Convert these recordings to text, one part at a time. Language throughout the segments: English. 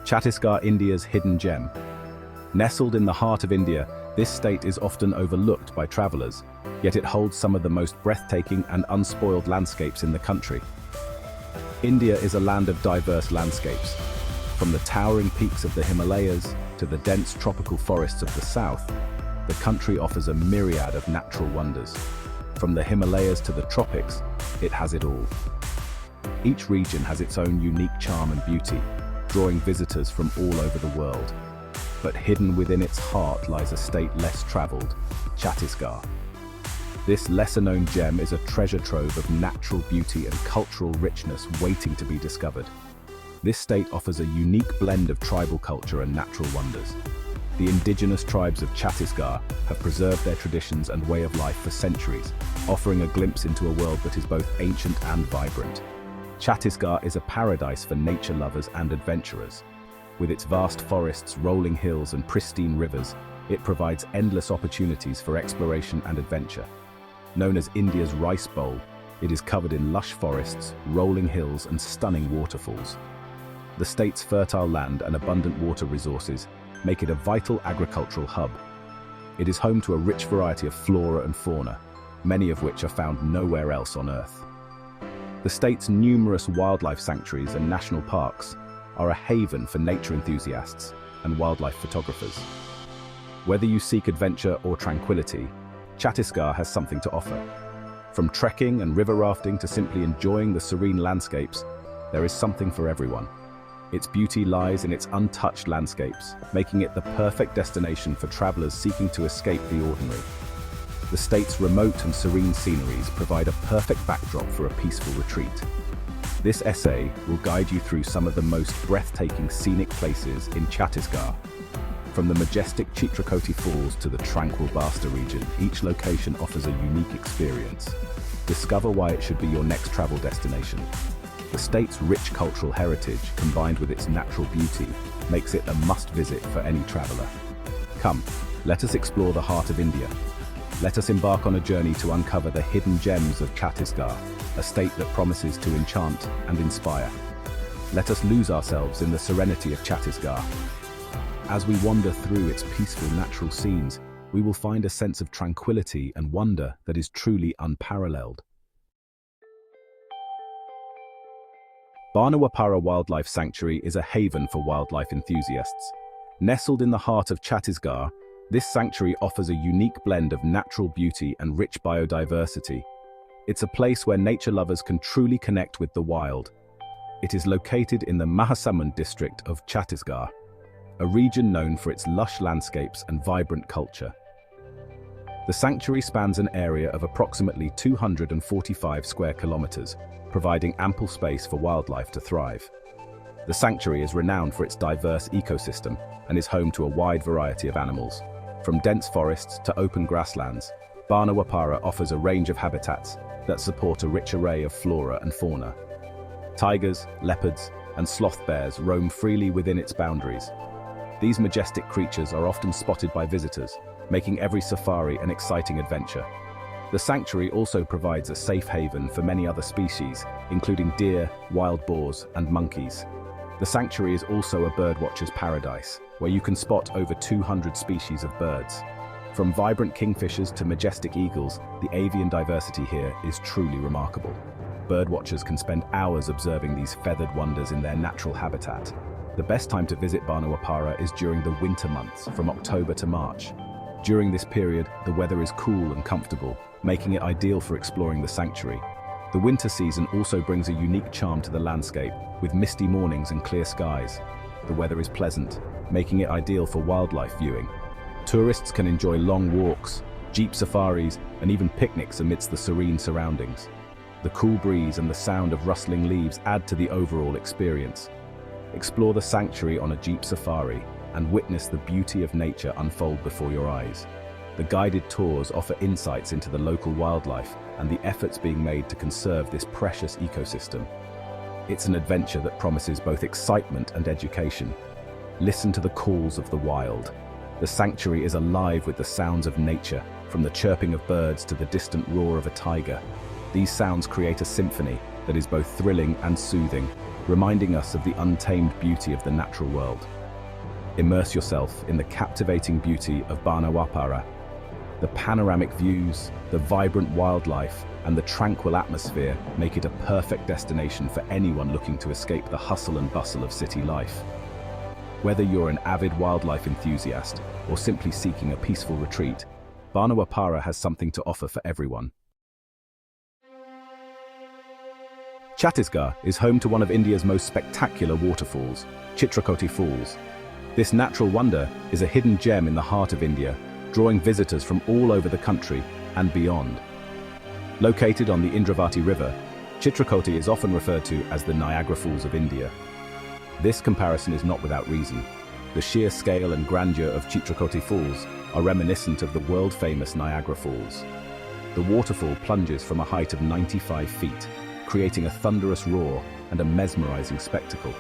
Chhattisgarh, India's hidden gem. Nestled in the heart of India, this state is often overlooked by travelers, yet it holds some of the most breathtaking and unspoiled landscapes in the country. India is a land of diverse landscapes. From the towering peaks of the Himalayas to the dense tropical forests of the south, the country offers a myriad of natural wonders. From the Himalayas to the tropics, it has it all. Each region has its own unique charm and beauty, drawing visitors from all over the world. But hidden within its heart lies a state less traveled, Chhattisgarh. This lesser-known gem is a treasure trove of natural beauty and cultural richness waiting to be discovered. This state offers a unique blend of tribal culture and natural wonders. The indigenous tribes of Chhattisgarh have preserved their traditions and way of life for centuries, offering a glimpse into a world that is both ancient and vibrant. Chhattisgarh is a paradise for nature lovers and adventurers. With its vast forests, rolling hills, and pristine rivers, it provides endless opportunities for exploration and adventure. Known as India's Rice Bowl, it is covered in lush forests, rolling hills, and stunning waterfalls. The state's fertile land and abundant water resources make it a vital agricultural hub. It is home to a rich variety of flora and fauna, many of which are found nowhere else on Earth. The state's numerous wildlife sanctuaries and national parks are a haven for nature enthusiasts and wildlife photographers. Whether you seek adventure or tranquility, Chhattisgarh has something to offer. From trekking and river rafting to simply enjoying the serene landscapes, there is something for everyone. Its beauty lies in its untouched landscapes, making it the perfect destination for travelers seeking to escape the ordinary. The state's remote and serene sceneries provide a perfect backdrop for a peaceful retreat. This essay will guide you through some of the most breathtaking scenic places in Chhattisgarh. From the majestic Chitrakote Falls to the tranquil Bastar region, each location offers a unique experience. Discover why it should be your next travel destination. The state's rich cultural heritage, combined with its natural beauty, makes it a must-visit for any traveler. Come, let us explore the heart of India. Let us embark on a journey to uncover the hidden gems of Chhattisgarh, a state that promises to enchant and inspire. Let us lose ourselves in the serenity of Chhattisgarh. As we wander through its peaceful natural scenes, we will find a sense of tranquility and wonder that is truly unparalleled. Barnawapara Wildlife Sanctuary is a haven for wildlife enthusiasts. Nestled in the heart of Chhattisgarh, this sanctuary offers a unique blend of natural beauty and rich biodiversity. It's a place where nature lovers can truly connect with the wild. It is located in the Mahasamund district of Chhattisgarh, a region known for its lush landscapes and vibrant culture. The sanctuary spans an area of approximately 245 square kilometers, providing ample space for wildlife to thrive. The sanctuary is renowned for its diverse ecosystem and is home to a wide variety of animals. From dense forests to open grasslands, Barnawapara offers a range of habitats that support a rich array of flora and fauna. Tigers, leopards, and sloth bears roam freely within its boundaries. These majestic creatures are often spotted by visitors, making every safari an exciting adventure. The sanctuary also provides a safe haven for many other species, including deer, wild boars, and monkeys. The sanctuary is also a birdwatcher's paradise, where you can spot over 200 species of birds. From vibrant kingfishers to majestic eagles, the avian diversity here is truly remarkable. Birdwatchers can spend hours observing these feathered wonders in their natural habitat. The best time to visit Barnawapara is during the winter months, from October to March. During this period, the weather is cool and comfortable, making it ideal for exploring the sanctuary. The winter season also brings a unique charm to the landscape, with misty mornings and clear skies. The weather is pleasant, making it ideal for wildlife viewing. Tourists can enjoy long walks, jeep safaris, and even picnics amidst the serene surroundings. The cool breeze and the sound of rustling leaves add to the overall experience. Explore the sanctuary on a jeep safari and witness the beauty of nature unfold before your eyes. The guided tours offer insights into the local wildlife and the efforts being made to conserve this precious ecosystem. It's an adventure that promises both excitement and education. Listen to the calls of the wild. The sanctuary is alive with the sounds of nature, from the chirping of birds to the distant roar of a tiger. These sounds create a symphony that is both thrilling and soothing, reminding us of the untamed beauty of the natural world. Immerse yourself in the captivating beauty of Barnawapara. The panoramic views, the vibrant wildlife, and the tranquil atmosphere make it a perfect destination for anyone looking to escape the hustle and bustle of city life. Whether you're an avid wildlife enthusiast or simply seeking a peaceful retreat, Barnawapara has something to offer for everyone. Chhattisgarh is home to one of India's most spectacular waterfalls, Chitrakote Falls. This natural wonder is a hidden gem in the heart of India, drawing visitors from all over the country and beyond. Located on the Indravati River, Chitrakote is often referred to as the Niagara Falls of India. This comparison is not without reason. The sheer scale and grandeur of Chitrakote Falls are reminiscent of the world-famous Niagara Falls. The waterfall plunges from a height of 95 feet, creating a thunderous roar and a mesmerizing spectacle.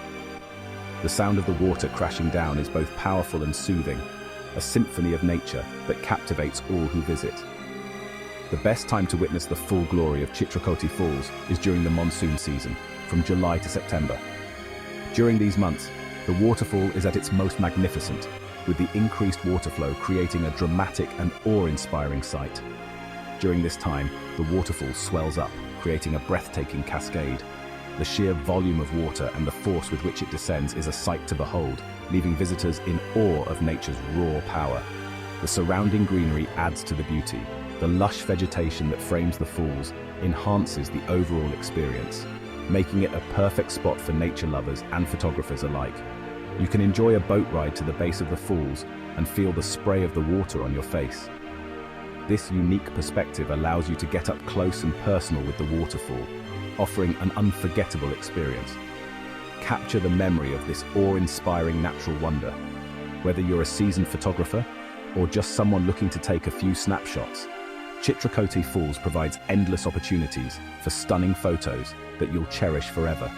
The sound of the water crashing down is both powerful and soothing, a symphony of nature that captivates all who visit. The best time to witness the full glory of Chitrakote Falls is during the monsoon season, from July to September. During these months, the waterfall is at its most magnificent, with the increased water flow creating a dramatic and awe-inspiring sight. During this time, the waterfall swells up, creating a breathtaking cascade. The sheer volume of water and the force with which it descends is a sight to behold, leaving visitors in awe of nature's raw power. The surrounding greenery adds to the beauty. The lush vegetation that frames the falls enhances the overall experience, making it a perfect spot for nature lovers and photographers alike. You can enjoy a boat ride to the base of the falls and feel the spray of the water on your face. This unique perspective allows you to get up close and personal with the waterfall, offering an unforgettable experience. Capture the memory of this awe-inspiring natural wonder. Whether you're a seasoned photographer or just someone looking to take a few snapshots, Chitrakote Falls provides endless opportunities for stunning photos that you'll cherish forever.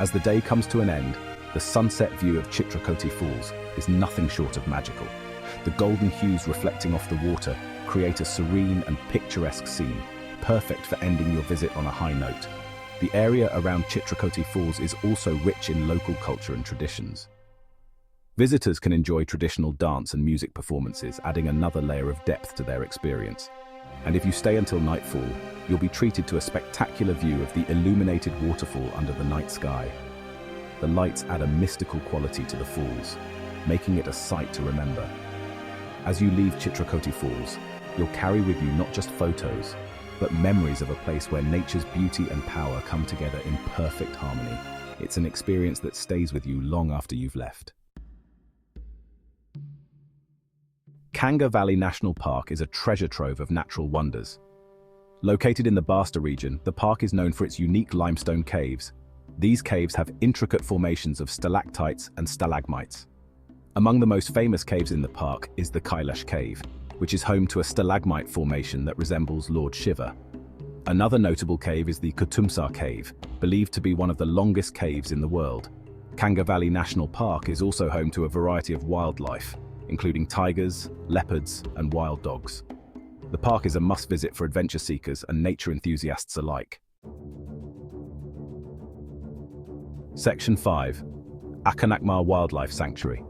As the day comes to an end, the sunset view of Chitrakote Falls is nothing short of magical. The golden hues reflecting off the water create a serene and picturesque scene, perfect for ending your visit on a high note. The area around Chitrakote Falls is also rich in local culture and traditions. Visitors can enjoy traditional dance and music performances, adding another layer of depth to their experience. And if you stay until nightfall, you'll be treated to a spectacular view of the illuminated waterfall under the night sky. The lights add a mystical quality to the falls, making it a sight to remember. As you leave Chitrakote Falls, you'll carry with you not just photos, but memories of a place where nature's beauty and power come together in perfect harmony. It's an experience that stays with you long after you've left. Kanga Valley National Park is a treasure trove of natural wonders. Located in the Bastar region, the park is known for its unique limestone caves. These caves have intricate formations of stalactites and stalagmites. Among the most famous caves in the park is the Kailash Cave, which is home to a stalagmite formation that resembles Lord Shiva. Another notable cave is the Kutumsar Cave, believed to be one of the longest caves in the world. Kanga Valley National Park is also home to a variety of wildlife, including tigers, leopards, and wild dogs. The park is a must-visit for adventure seekers and nature enthusiasts alike. Section 5. Akanakmar Wildlife Sanctuary.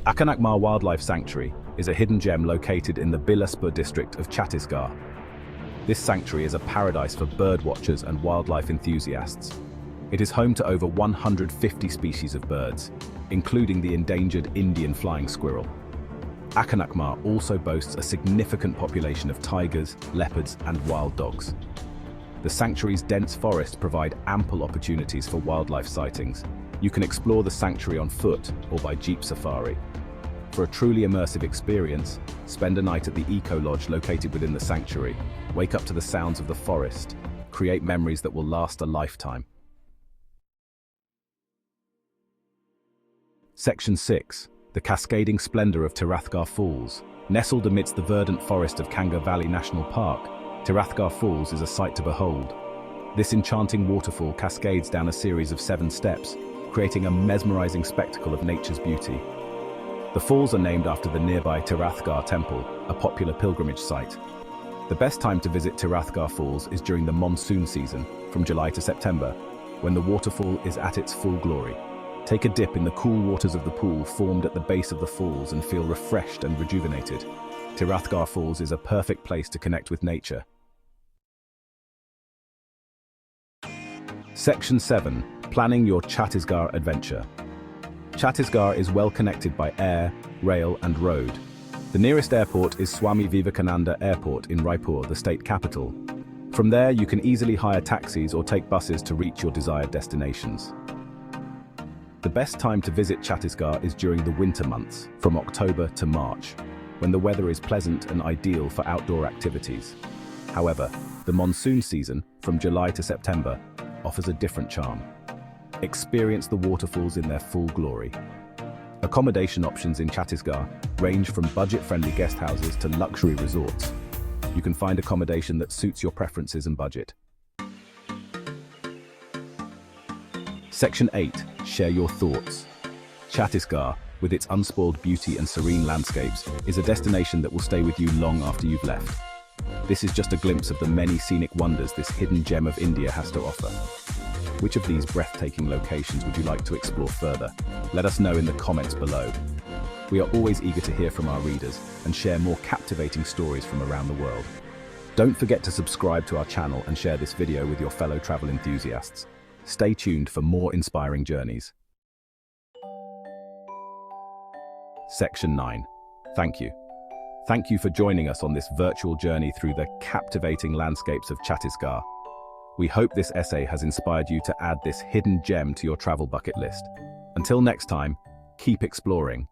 Akanakmar Wildlife Sanctuary is a hidden gem located in the Bilaspur district of Chhattisgarh. This sanctuary is a paradise for bird watchers and wildlife enthusiasts. It is home to over 150 species of birds, including the endangered Indian flying squirrel. Akanakmar also boasts a significant population of tigers, leopards, and wild dogs. The sanctuary's dense forests provide ample opportunities for wildlife sightings. You can explore the sanctuary on foot or by jeep safari. For a truly immersive experience, spend a night at the Eco Lodge located within the sanctuary. Wake up to the sounds of the forest. Create memories that will last a lifetime. Section 6. The cascading splendor of Tirathgarh Falls. Nestled amidst the verdant forest of Kanga Valley National Park, Tirathgarh Falls is a sight to behold. This enchanting waterfall cascades down a series of 7 steps, creating a mesmerizing spectacle of nature's beauty. The falls are named after the nearby Tirathgarh temple, a popular pilgrimage site. The best time to visit Tirathgarh Falls is during the monsoon season, from July to September. when the waterfall is at its full glory. Take a dip in the cool waters of the pool formed at the base of the falls and feel refreshed and rejuvenated. Tirathgarh Falls is a perfect place to connect with nature. Section 7. Planning your Chhattisgarh adventure. Chhattisgarh is well connected by air, rail and road. The nearest airport is Swami Vivekananda Airport in Raipur, the state capital. From there, you can easily hire taxis or take buses to reach your desired destinations. The best time to visit Chhattisgarh is during the winter months, from October to March, when the weather is pleasant and ideal for outdoor activities. However, the monsoon season, from July to September, offers a different charm. Experience the waterfalls in their full glory. Accommodation options in Chhattisgarh range from budget-friendly guest houses to luxury resorts. You can find accommodation that suits your preferences and budget. Section 8. Share your thoughts. Chhattisgarh, with its unspoiled beauty and serene landscapes, is a destination that will stay with you long after you've left. This is just a glimpse of the many scenic wonders this hidden gem of India has to offer. Which of these breathtaking locations would you like to explore further? Let us know in the comments below. We are always eager to hear from our readers and share more captivating stories from around the world. Don't forget to subscribe to our channel and share this video with your fellow travel enthusiasts. Stay tuned for more inspiring journeys. Section 9. Thank you. Thank you for joining us on this virtual journey through the captivating landscapes of Chhattisgarh. We hope this essay has inspired you to add this hidden gem to your travel bucket list. Until next time, keep exploring.